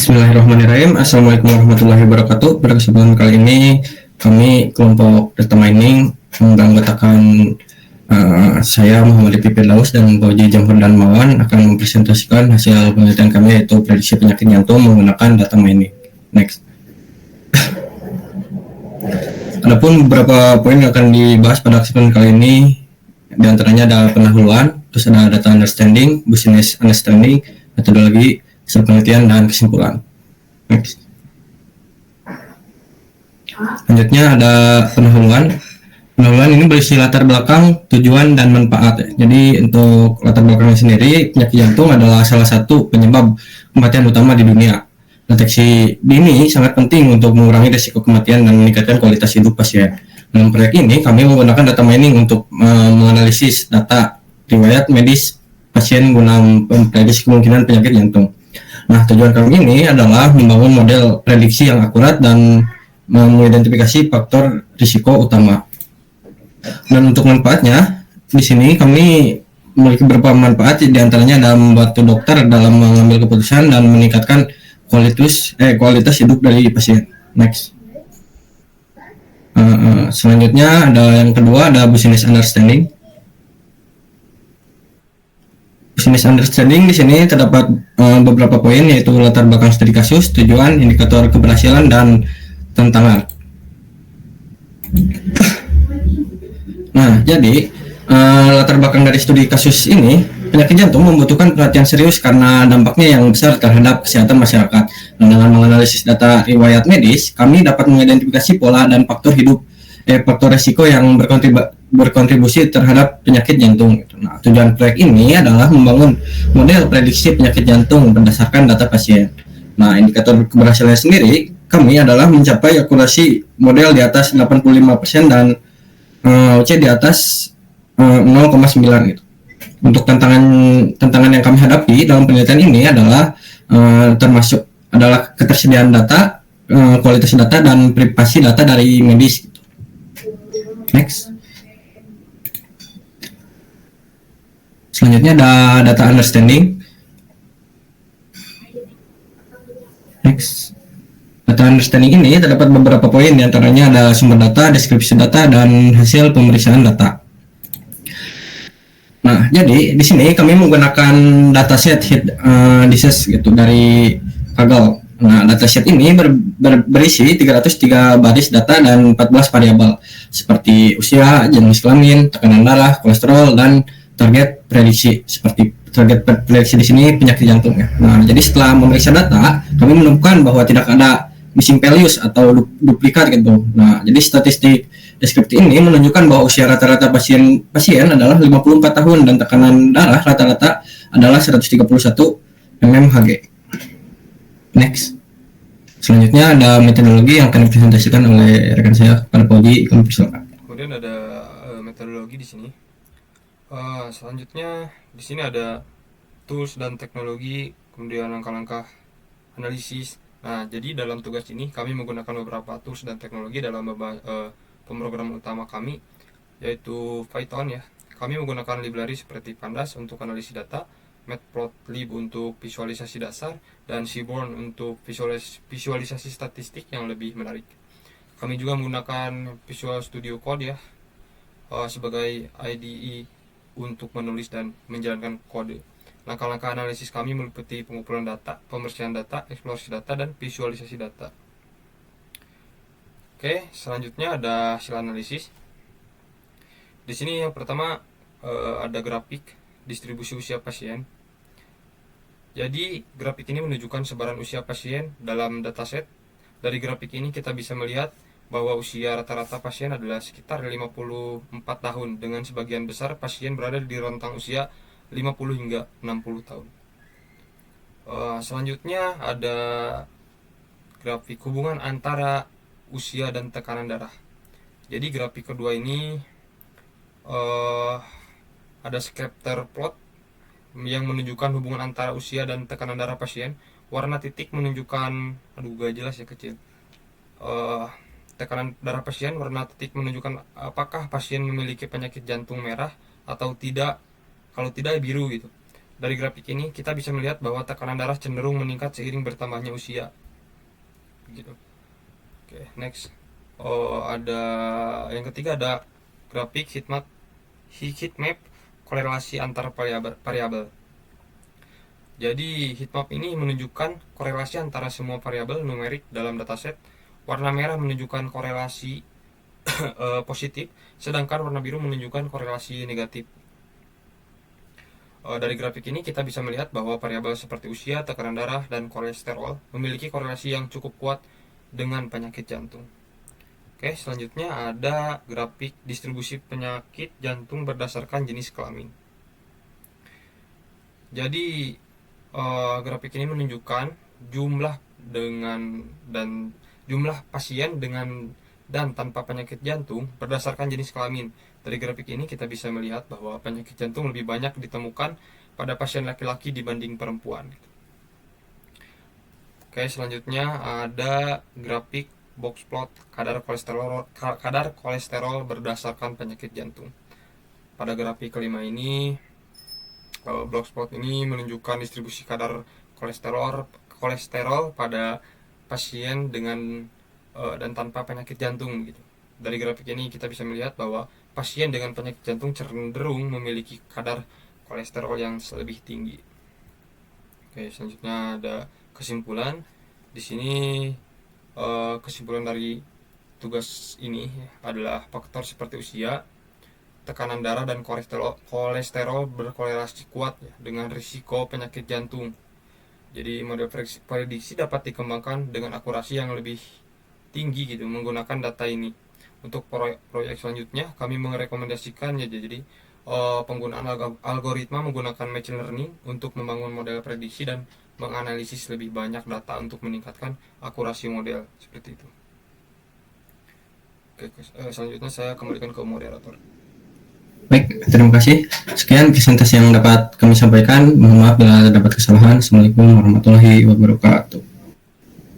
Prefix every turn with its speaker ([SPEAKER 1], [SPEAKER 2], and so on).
[SPEAKER 1] Bismillahirrahmanirrahim. Assalamualaikum warahmatullahi wabarakatuh. Pada kesempatan kali ini kami kelompok data mining beranggotakan saya Muhammad Ipi Firdaus dan Fauzi Jamhur dan Mawan akan mempresentasikan hasil penelitian kami, yaitu prediksi penyakit jantung menggunakan data mining. Next. Adapun beberapa poin yang akan dibahas pada kesempatan kali ini, diantaranya ada pendahuluan, terus ada data understanding, business understanding, metodologi, hasil penelitian, dan kesimpulan. Next. Selanjutnya ada pendahuluan. Pendahuluan ini berisi latar belakang, tujuan, dan manfaat. Jadi untuk latar belakangnya sendiri, penyakit jantung adalah salah satu penyebab kematian utama di dunia. Deteksi dini sangat penting untuk mengurangi risiko kematian dan meningkatkan kualitas hidup pasien. Dalam proyek ini, kami menggunakan data mining untuk menganalisis data riwayat medis pasien guna memprediksi kemungkinan penyakit jantung. Nah, tujuan kami ini adalah membangun model prediksi yang akurat dan mengidentifikasi faktor risiko utama. Dan untuk manfaatnya, di sini kami memiliki beberapa manfaat, diantaranya dalam membantu dokter dalam mengambil keputusan dan meningkatkan kualitas hidup dari pasien. Next. Selanjutnya ada yang kedua, ada business understanding. Business understanding di sini terdapat beberapa poin, yaitu latar belakang studi kasus, tujuan, indikator keberhasilan, dan tantangan. Nah, jadi latar belakang dari studi kasus ini, penyakit jantung membutuhkan perhatian serius karena dampaknya yang besar terhadap kesehatan masyarakat. Nah, dengan menganalisis data riwayat medis, kami dapat mengidentifikasi pola dan faktor resiko yang berkontribusi terhadap penyakit jantung. Nah, tujuan proyek ini adalah membangun model prediksi penyakit jantung berdasarkan data pasien. Nah, indikator keberhasilan sendiri kami adalah mencapai akurasi model di atas 85% dan OC di atas 0,9 gitu. Untuk tantangan yang kami hadapi dalam penelitian ini adalah termasuk adalah ketersediaan data, kualitas data, dan privasi data dari medis. Next. Selanjutnya ada data understanding. Next. Data understanding ini terdapat beberapa poin, diantaranya ada sumber data, deskripsi data, dan hasil pemeriksaan data. Nah, jadi di sini kami menggunakan dataset heat disease gitu dari Kaggle. Nah, dataset ini berisi 303 baris data dan 14 variabel seperti usia, jenis kelamin, tekanan darah, kolesterol, dan target prediksi. Seperti target prediksi di sini penyakit jantung ya. Nah, jadi setelah memeriksa data, kami menemukan bahwa tidak ada missing values atau duplikat gitu. Nah, jadi statistik deskriptif ini menunjukkan bahwa usia rata-rata pasien adalah 54 tahun dan tekanan darah rata-rata adalah 131 mmHg. Next. Selanjutnya ada metodologi yang akan dipresentasikan oleh rekan saya, Pak Fauzi.
[SPEAKER 2] Kemudian ada metodologi di sini. Selanjutnya di sini ada tools dan teknologi, kemudian langkah-langkah analisis. Nah, jadi dalam tugas ini kami menggunakan beberapa tools dan teknologi dalam pemrograman utama kami, yaitu Python ya. Kami menggunakan library seperti Pandas untuk analisis data, Matplotlib untuk visualisasi dasar, dan Seaborn untuk visualisasi statistik yang lebih menarik. Kami juga menggunakan Visual Studio Code ya sebagai IDE untuk menulis dan menjalankan kode. Langkah-langkah analisis kami meliputi pengumpulan data, pembersihan data, eksplorasi data, dan visualisasi data. Oke, selanjutnya ada hasil analisis. Di sini yang pertama ada grafik distribusi usia pasien. Jadi grafik ini menunjukkan sebaran usia pasien dalam dataset. Dari grafik ini kita bisa melihat bahwa usia rata-rata pasien adalah sekitar 54 tahun, dengan sebagian besar pasien berada di rentang usia 50 hingga 60 tahun. Selanjutnya ada grafik hubungan antara usia dan tekanan darah. Jadi grafik kedua ini ada scatter plot yang menunjukkan hubungan antara usia dan tekanan darah pasien. Warna titik menunjukkan, gak jelas ya, kecil. Tekanan darah pasien, warna titik menunjukkan apakah pasien memiliki penyakit jantung merah atau tidak. Kalau tidak, biru gitu. dari grafik ini kita bisa melihat bahwa tekanan darah cenderung meningkat seiring bertambahnya usia. Gitu. Oke, next. Ada yang ketiga, ada grafik heat map korelasi antar variabel. Jadi heatmap ini menunjukkan korelasi antara semua variabel numerik dalam dataset. Warna merah menunjukkan korelasi positif, sedangkan warna biru menunjukkan korelasi negatif. Dari grafik ini kita bisa melihat bahwa variabel seperti usia, tekanan darah, dan kolesterol memiliki korelasi yang cukup kuat dengan penyakit jantung. Oke, selanjutnya ada grafik distribusi penyakit jantung berdasarkan jenis kelamin. Jadi grafik ini menunjukkan jumlah pasien dengan dan tanpa penyakit jantung berdasarkan jenis kelamin. Dari grafik ini kita bisa melihat bahwa penyakit jantung lebih banyak ditemukan pada pasien laki-laki dibanding perempuan. Oke, selanjutnya ada grafik box plot kadar kolesterol berdasarkan penyakit jantung. Pada grafik kelima ini, box plot ini menunjukkan distribusi kadar kolesterol pada pasien dengan dan tanpa penyakit jantung gitu. Dari grafik ini kita bisa melihat bahwa pasien dengan penyakit jantung cenderung memiliki kadar kolesterol yang lebih tinggi. Oke, selanjutnya ada kesimpulan. Di sini kesimpulan dari tugas ini adalah faktor seperti usia, tekanan darah, dan kolesterol berkorelasi kuat ya, dengan risiko penyakit jantung. Jadi model prediksi dapat dikembangkan dengan akurasi yang lebih tinggi gitu menggunakan data ini. Untuk proyek selanjutnya kami merekomendasikan ya, jadi penggunaan algoritma menggunakan machine learning untuk membangun model prediksi dan menganalisis lebih banyak data untuk meningkatkan akurasi model seperti itu. Oke, selanjutnya saya kembalikan ke moderator.
[SPEAKER 1] Baik, terima kasih. Sekian presentasi yang dapat kami sampaikan. Mohon maaf bila dapat kesalahan. Assalamualaikum warahmatullahi wabarakatuh.